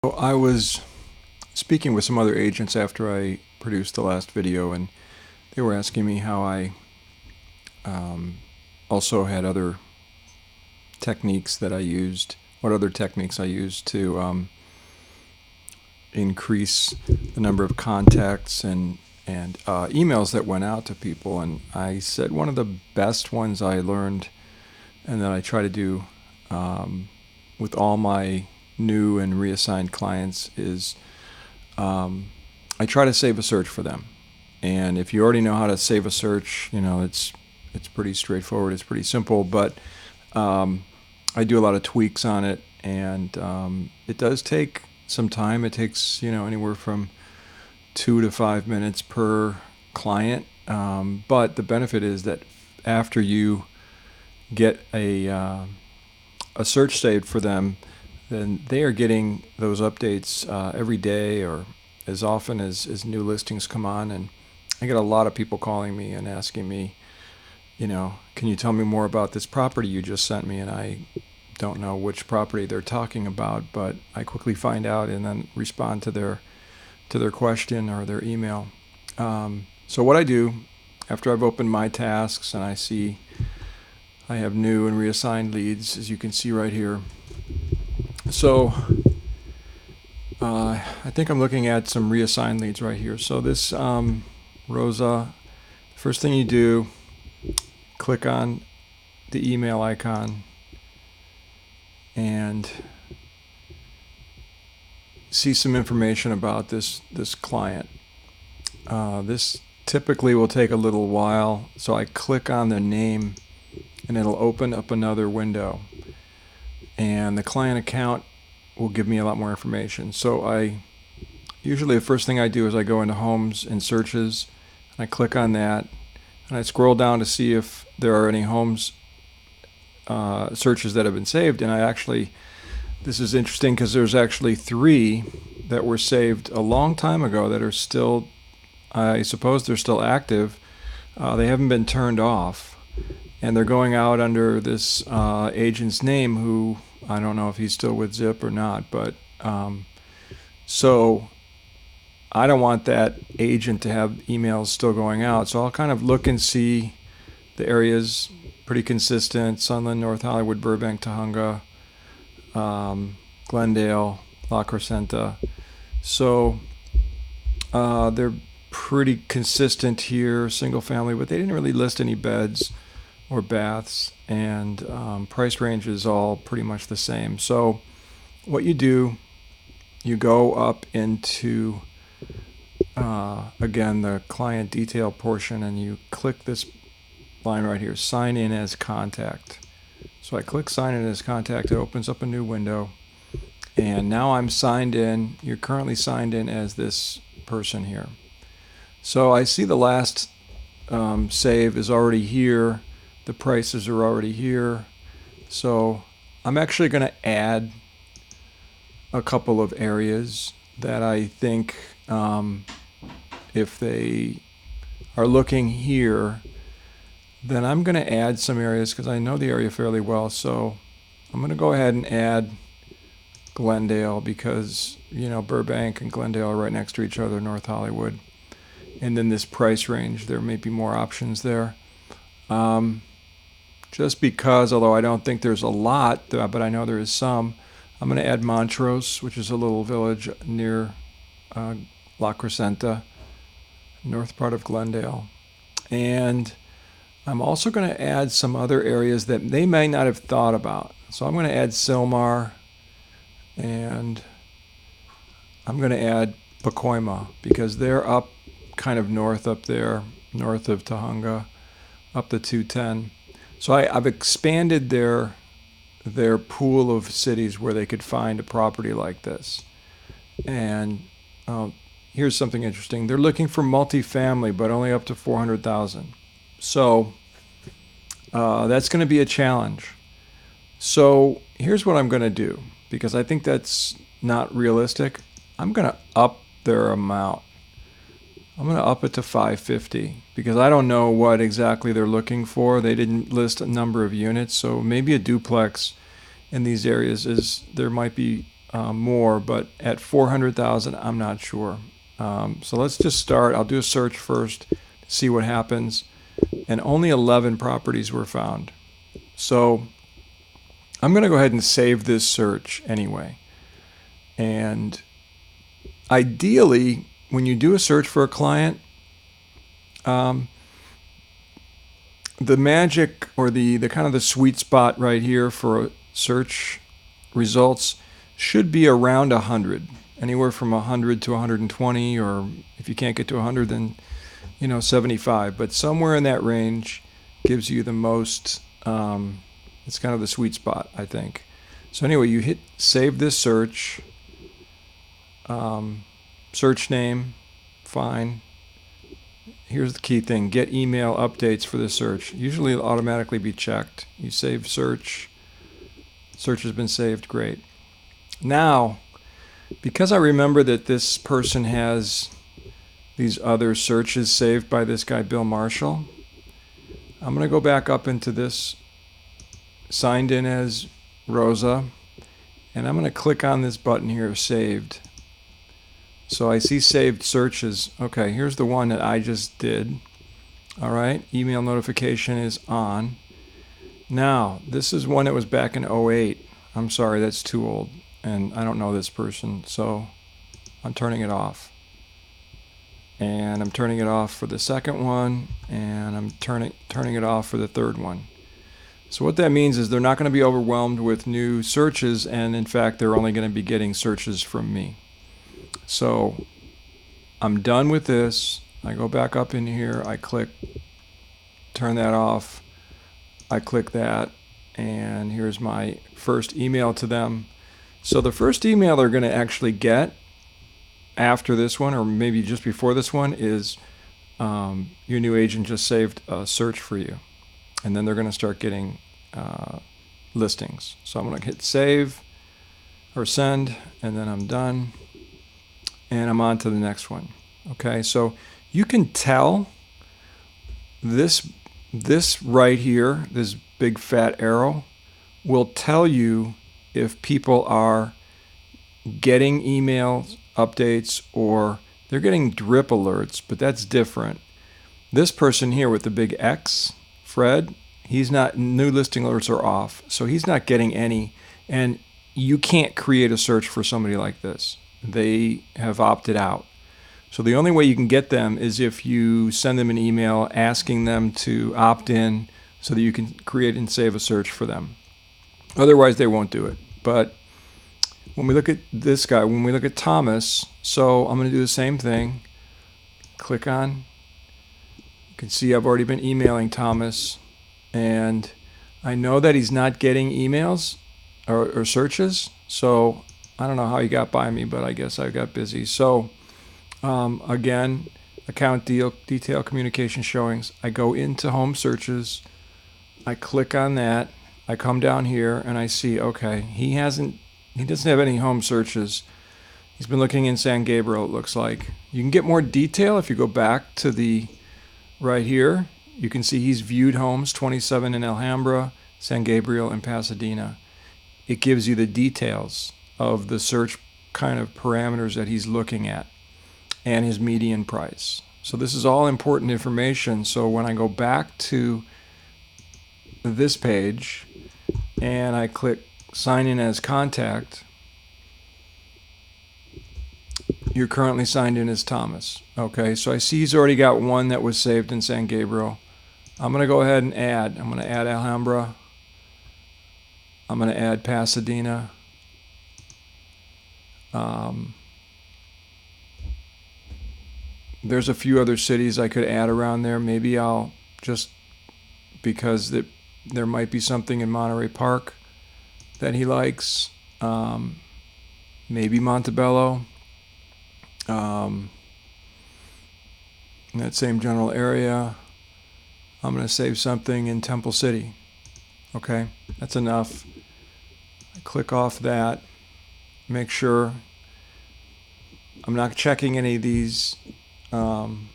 So I was speaking with some other agents after I produced the last video, and they were asking me how I um, also had other techniques that I used, what other techniques I used to increase the number of contacts and emails that went out to people. And I said one of the best ones I learned and that I try to do with all my new and reassigned clients is I try to save a search for them. And if you already know how to save a search, it's pretty straightforward. It's pretty simple, but I do a lot of tweaks on it, and it does take some time. It takes anywhere from 2 to 5 minutes per client. But the benefit is that after you get a search saved for them, then they are getting those updates every day or as often as new listings come on. And I get a lot of people calling me and asking me, can you tell me more about this property you just sent me? And I don't know which property they're talking about, but I quickly find out and then respond to their question or their email. So what I do after I've opened my tasks and I see I have new and reassigned leads, as you can see right here. So I think I'm looking at some reassigned leads right here. So this Rosa, first thing you do, click on the email icon and see some information about this client. This typically will take a little while, so I click on the name and it'll open up another window, and the client account will give me a lot more information. So usually the first thing I do is I go into homes and searches, and I click on that, and I scroll down to see if there are any homes searches that have been saved. And this is interesting because there's actually 3 that were saved a long time ago that are still, I suppose they're still active. They haven't been turned off, and they're going out under this agent's name, who I don't know if he's still with Zip or not, but so I don't want that agent to have emails still going out. So I'll kind of look and see the areas, pretty consistent: Sunland, North Hollywood, Burbank, Tahunga, Glendale, La Crescenta. So they're pretty consistent here, single family, but they didn't really list any beds or baths, and price range is all pretty much the same. So what you do, you go up into again the client detail portion, and you click this line right here, sign in as contact. So I click sign in as contact. It opens up a new window, and now I'm signed in. You're currently signed in as this person here. So I see the last save is already here. The prices are already here. So I'm actually going to add a couple of areas that I think if they are looking here, then I'm going to add some areas because I know the area fairly well. So I'm going to go ahead and add Glendale because, Burbank and Glendale are right next to each other, North Hollywood. And then this price range, there may be more options there. Just because, although I don't think there's a lot, but I know there is some, I'm going to add Montrose, which is a little village near La Crescenta, north part of Glendale. And I'm also going to add some other areas that they may not have thought about. So I'm going to add Sylmar, and I'm going to add Pacoima because they're up kind of north up there, north of Tahunga, up to 210. So I've expanded their pool of cities where they could find a property like this. And here's something interesting. They're looking for multifamily, but only up to 400,000. So that's going to be a challenge. So here's what I'm going to do, because I think that's not realistic. I'm going to up their amount. I'm going to up it to 550 because I don't know what exactly they're looking for. They didn't list a number of units, so maybe a duplex in these areas there might be more, but at 400,000, I'm not sure. So let's just start. I'll do a search first, see what happens. And only 11 properties were found. So I'm going to go ahead and save this search anyway. And ideally, when you do a search for a client, the magic or the kind of the sweet spot right here for search results should be around 100, anywhere from 100 to 120, or if you can't get to 100, then 75. But somewhere in that range gives you the most. It's kind of the sweet spot, I think. So anyway, you hit save this search. Search name, fine. Here's the key thing: get email updates for the search. Usually it'll automatically be checked. You save search. Search has been saved. Great. Now, because I remember that this person has these other searches saved by this guy, Bill Marshall, I'm going to go back up into this, signed in as Rosa, and I'm going to click on this button here, saved. So I see saved searches. Okay, here's the one that I just did. All right, email notification is on. Now, this is one that was back in 08. I'm sorry, that's too old, and I don't know this person, so I'm turning it off. And I'm turning it off for the second one, and I'm turning it off for the third one. So what that means is they're not going to be overwhelmed with new searches, and in fact, they're only going to be getting searches from me. So I'm done with this. I go back up in here, I click turn that off, I click that, and here's my first email to them. So the first email they're going to actually get after this one, or maybe just before this one, is your new agent just saved a search for you. And then they're going to start getting listings. So I'm going to hit save or send, and then I'm done. And I'm on to the next one. Okay, so you can tell this right here, this big fat arrow, will tell you if people are getting email updates or they're getting drip alerts, but that's different. This person here with the big X, Fred, he's not, new listing alerts are off, so he's not getting any, and you can't create a search for somebody like this. They have opted out. So the only way you can get them is if you send them an email asking them to opt in so that you can create and save a search for them. Otherwise, they won't do it. But when we look at this guy, when we look at Thomas, so I'm going to do the same thing. Click on. You can see I've already been emailing Thomas, and I know that he's not getting emails or searches, so I don't know how he got by me, but I guess I got busy. So again, account detail communication showings. I go into home searches. I click on that. I come down here and I see, okay, he doesn't have any home searches. He's been looking in San Gabriel, it looks like. You can get more detail if you go back to the right here. You can see he's viewed homes, 27 in Alhambra, San Gabriel, and Pasadena. It gives you the details of the search kind of parameters that he's looking at and his median price. So this is all important information. So when I go back to this page and I click sign in as contact, you're currently signed in as Thomas. Okay, so I see he's already got one that was saved in San Gabriel. I'm going to go ahead and add. I'm going to add Alhambra. I'm going to add Pasadena. There's a few other cities I could add around there. Maybe I'll just, because there might be something in Monterey Park that he likes. Maybe Montebello. In that same general area. I'm going to save something in Temple City. Okay, that's enough. I click off that. Make sure I'm not checking any of these. And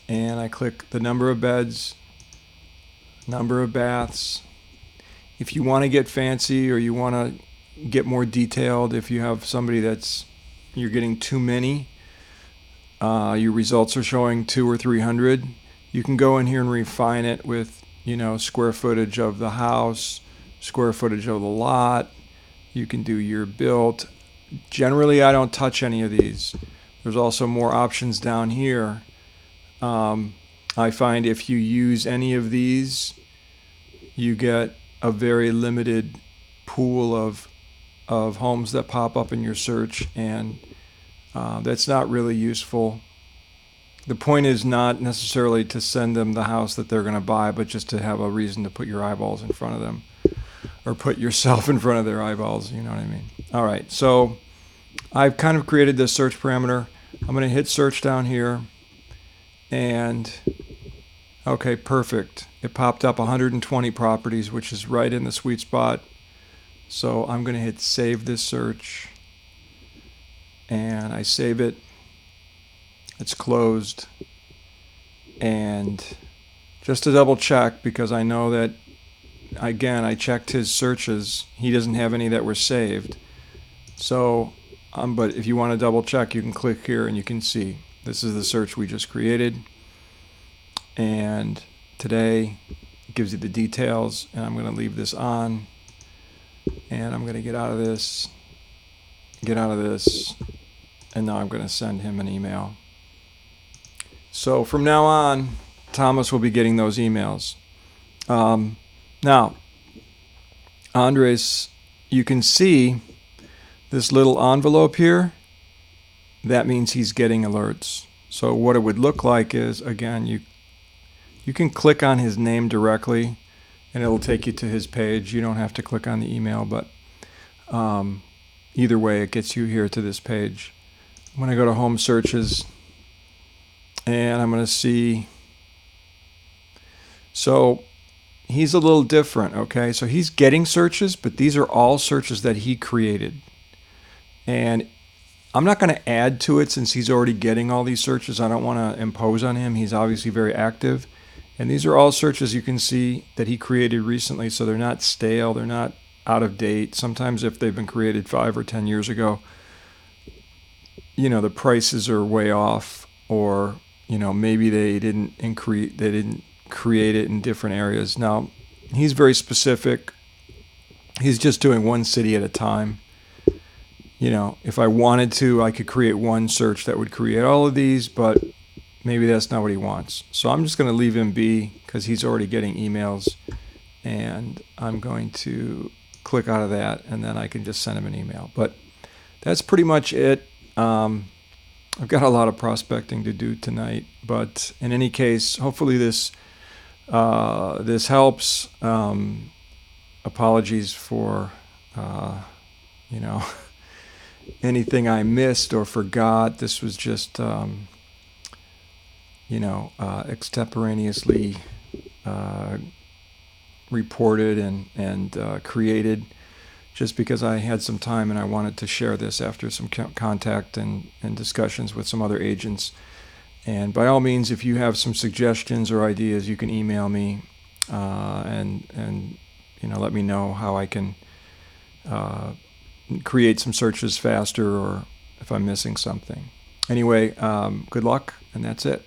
I click the number of beds, number of baths. If you want to get fancy or you want to get more detailed. If you have somebody you're getting too many, your results are showing 200 or 300, you can go in here and refine it with, square footage of the house, square footage of the lot. You can do year built. Generally, I don't touch any of these. There's also more options down here. I find if you use any of these, you get a very limited pool of homes that pop up in your search, and that's not really useful. The point is not necessarily to send them the house that they're going to buy, but just to have a reason to put your eyeballs in front of them, or put yourself in front of their eyeballs, you know what I mean? All right, so I've kind of created this search parameter. I'm going to hit search down here, and okay, perfect. It popped up 120 properties, which is right in the sweet spot. So I'm going to hit save this search, and I save it. It's closed. And just to double check, because I know that, again, I checked his searches. He doesn't have any that were saved. So, but if you want to double check, you can click here and you can see this is the search we just created. And today it gives you the details, and I'm going to leave this on. And I'm going to get out of this, and now I'm going to send him an email. So from now on, Thomas will be getting those emails. Now, Andres, you can see this little envelope here. That means he's getting alerts. So what it would look like is, again, you can click on his name directly, and it'll take you to his page. You don't have to click on the email, but either way, it gets you here to this page. I'm going to go to home searches, and I'm going to see. So he's a little different, okay? So he's getting searches, but these are all searches that he created. And I'm not going to add to it since he's already getting all these searches. I don't want to impose on him. He's obviously very active. And these are all searches you can see that he created recently, so they're not stale, they're not out of date. Sometimes if they've been created 5 or 10 years ago, the prices are way off, or maybe they didn't create it in different areas. Now, he's very specific. He's just doing one city at a time. If I wanted to, I could create one search that would create all of these, but maybe that's not what he wants. So I'm just going to leave him be because he's already getting emails, and I'm going to click out of that, and then I can just send him an email. But that's pretty much it. I've got a lot of prospecting to do tonight, but in any case, hopefully this helps. Apologies for anything I missed or forgot. This was just extemporaneously reported and created, just because I had some time and I wanted to share this after some contact and discussions with some other agents. And by all means, if you have some suggestions or ideas, you can email me and let me know how I can create some searches faster, or if I'm missing something. Anyway, good luck, and that's it.